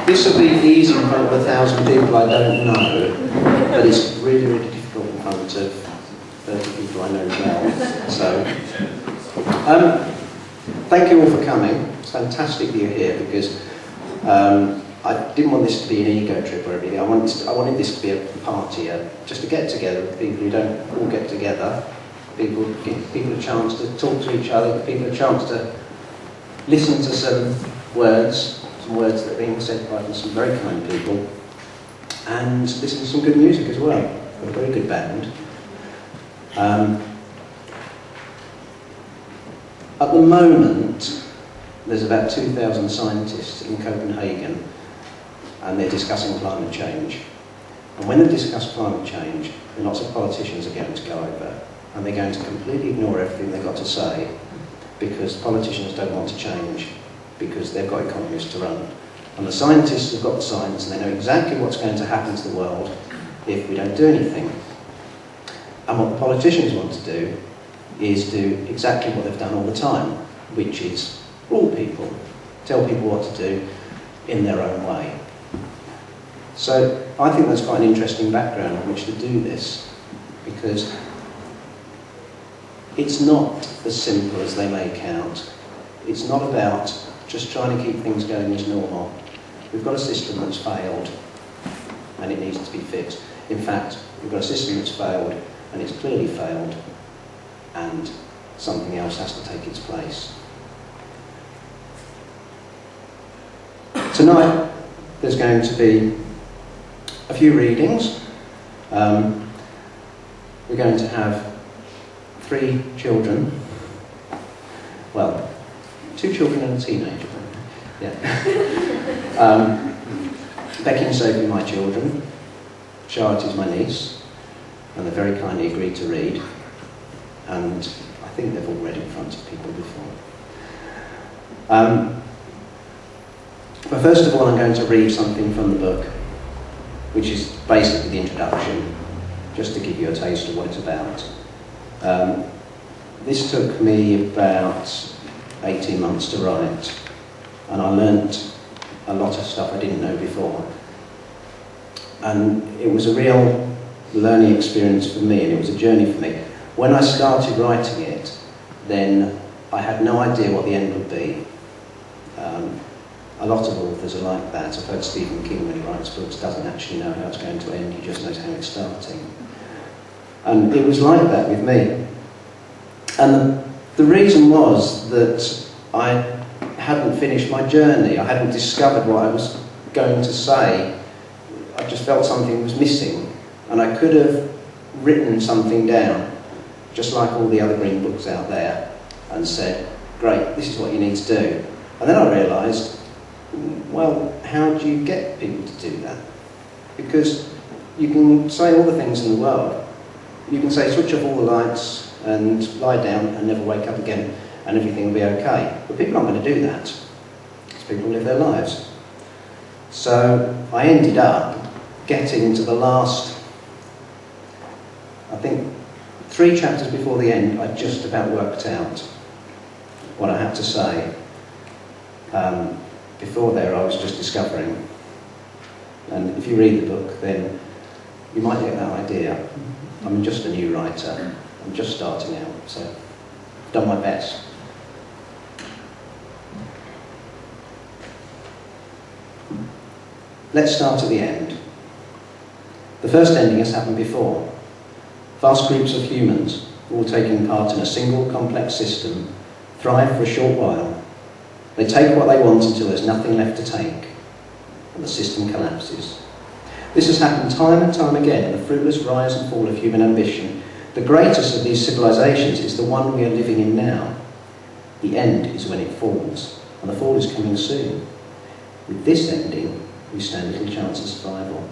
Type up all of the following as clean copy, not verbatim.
This will be easy in front of 1,000 people I don't know, but it's really, really difficult in front of 30 people I know well. So, thank you all for coming. It's fantastic that you're here because I didn't want this to be an ego trip or everything. I wanted this to be a party, just a get together with people who don't all get together. People give people a chance to talk to each other, give people a chance to listen to some words that are being said by some very kind people, and listen to some good music as well. A very good band. At the moment, there's about 2,000 scientists in Copenhagen, and they're discussing climate change. And when they discuss climate change, lots of politicians are going to go over, and they're going to completely ignore everything they've got to say, because politicians don't want to change, because they've got economies to run. And the scientists have got the science, and they know exactly what's going to happen to the world if we don't do anything. And what the politicians want to do is do exactly what they've done all the time, which is rule people, tell people what to do in their own way. So I think that's quite an interesting background on which to do this, because it's not as simple as they make out. It's not about just trying to keep things going as normal. We've got a system that's failed, and it needs to be fixed. In fact, we've got a system that's failed, and it's clearly failed, and something else has to take its place. Tonight, there's going to be a few readings. We're going to have 3 children. Well, 2 children and a teenager. Yeah. Becky and Sophie, my children. Charlotte is my niece, and they very kindly agreed to read. And I think they've all read in front of people before. But first of all, I'm going to read something from the book, which is basically the introduction, just to give you a taste of what it's about. This took me about 18 months to write, and I learnt a lot of stuff I didn't know before. And it was a real learning experience for me, and it was a journey for me. When I started writing it, then I had no idea what the end would be. A lot of authors are like that. I've heard Stephen King, when he writes books, doesn't actually know how it's going to end, he just knows how it's starting. And it was like that with me. And the reason was that I hadn't finished my journey. I hadn't discovered what I was going to say. I just felt something was missing. And I could have written something down, just like all the other green books out there, and said, great, this is what you need to do. And then I realised, well, how do you get people to do that? Because you can say all the things in the world. You can say switch off all the lights and lie down and never wake up again and everything will be okay. But people aren't going to do that, because people live their lives. So I ended up getting to the last, I think, 3 chapters before the end. I just about worked out what I had to say. Before there, I was just discovering. And if you read the book, then you might get that idea. I'm just a new writer. I'm just starting out, so I've done my best. Let's start at the end. The first ending has happened before. Vast groups of humans, all taking part in a single complex system, thrive for a short while. They take what they want until there's nothing left to take, and the system collapses. This has happened time and time again in the fruitless rise and fall of human ambition. The greatest of these civilizations is the one we are living in now. The end is when it falls, and the fall is coming soon. With this ending, we stand little chance of survival.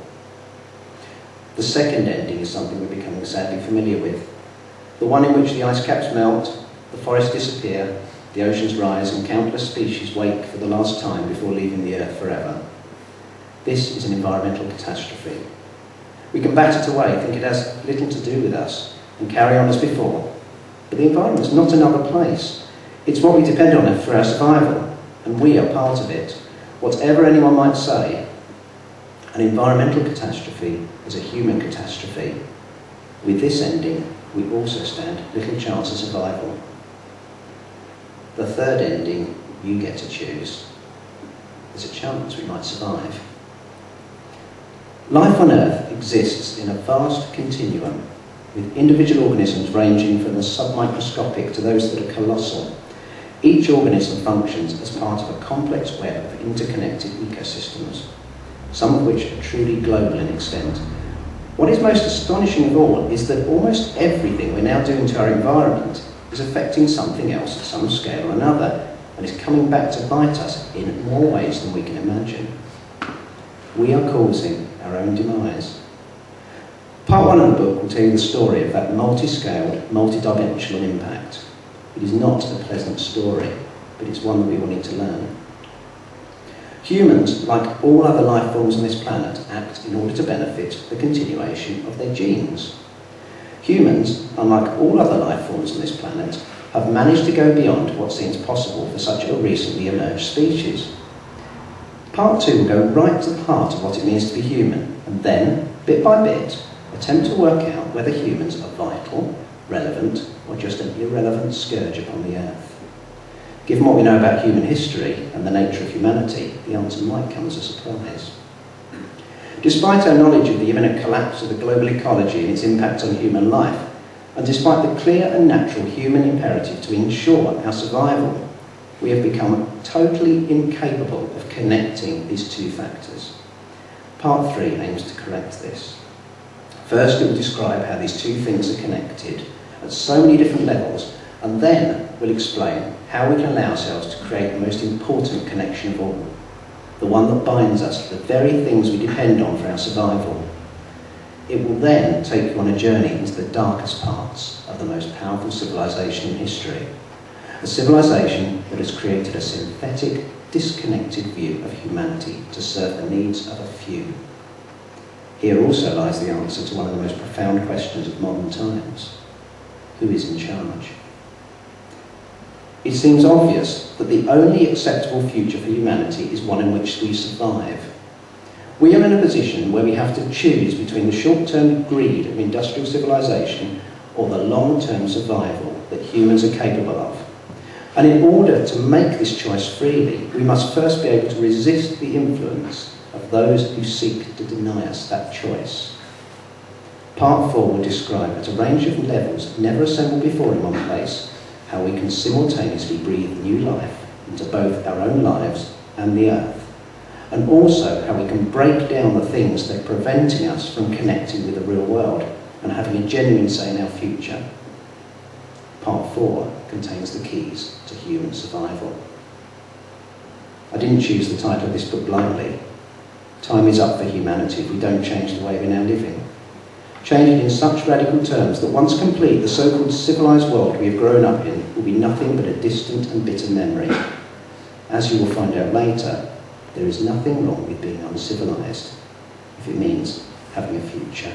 The second ending is something we're becoming sadly familiar with. The one in which the ice caps melt, the forests disappear, the oceans rise, and countless species wake for the last time before leaving the earth forever. This is an environmental catastrophe. We can bat it away, think it has little to do with us, and carry on as before. But the environment is not another place. It's what we depend on for our survival, and we are part of it. Whatever anyone might say, an environmental catastrophe is a human catastrophe. With this ending, we also stand little chance of survival. The third ending, you get to choose. There's a chance we might survive. Life on Earth exists in a vast continuum, with individual organisms ranging from the submicroscopic to those that are colossal. Each organism functions as part of a complex web of interconnected ecosystems, some of which are truly global in extent. What is most astonishing of all is that almost everything we're now doing to our environment is affecting something else at some scale or another, and is coming back to bite us in more ways than we can imagine. We are causing our own demise. Part 1 of the book will tell you the story of that multi-scaled, multi-dimensional impact. It is not a pleasant story, but it's one that we all need to learn. Humans, like all other life forms on this planet, act in order to benefit the continuation of their genes. Humans, unlike all other life forms on this planet, have managed to go beyond what seems possible for such a recently emerged species. Part 2 will go right to the heart of what it means to be human, and then, bit by bit, attempt to work out whether humans are vital, relevant, or just an irrelevant scourge upon the earth. Given what we know about human history and the nature of humanity, the answer might come as a surprise. Despite our knowledge of the imminent collapse of the global ecology and its impact on human life, and despite the clear and natural human imperative to ensure our survival, we have become totally incapable of connecting these two factors. Part 3 aims to correct this. First, it will describe how these two things are connected at so many different levels, and then we'll explain how we can allow ourselves to create the most important connection of all, the one that binds us to the very things we depend on for our survival. It will then take you on a journey into the darkest parts of the most powerful civilization in history, a civilization that has created a synthetic, disconnected view of humanity to serve the needs of a few. Here also lies the answer to one of the most profound questions of modern times. Who is in charge? It seems obvious that the only acceptable future for humanity is one in which we survive. We are in a position where we have to choose between the short-term greed of industrial civilization or the long-term survival that humans are capable of. And in order to make this choice freely, we must first be able to resist the influence of those who seek to deny us that choice. Part 4 will describe at a range of levels never assembled before in one place how we can simultaneously breathe new life into both our own lives and the earth, and also how we can break down the things that are preventing us from connecting with the real world and having a genuine say in our future. Part 4 contains the keys to human survival. I didn't choose the title of this book blindly. Time is up for humanity if we don't change the way we're now living. Change it in such radical terms that once complete, the so-called civilized world we have grown up in will be nothing but a distant and bitter memory. As you will find out later, there is nothing wrong with being uncivilized, if it means having a future.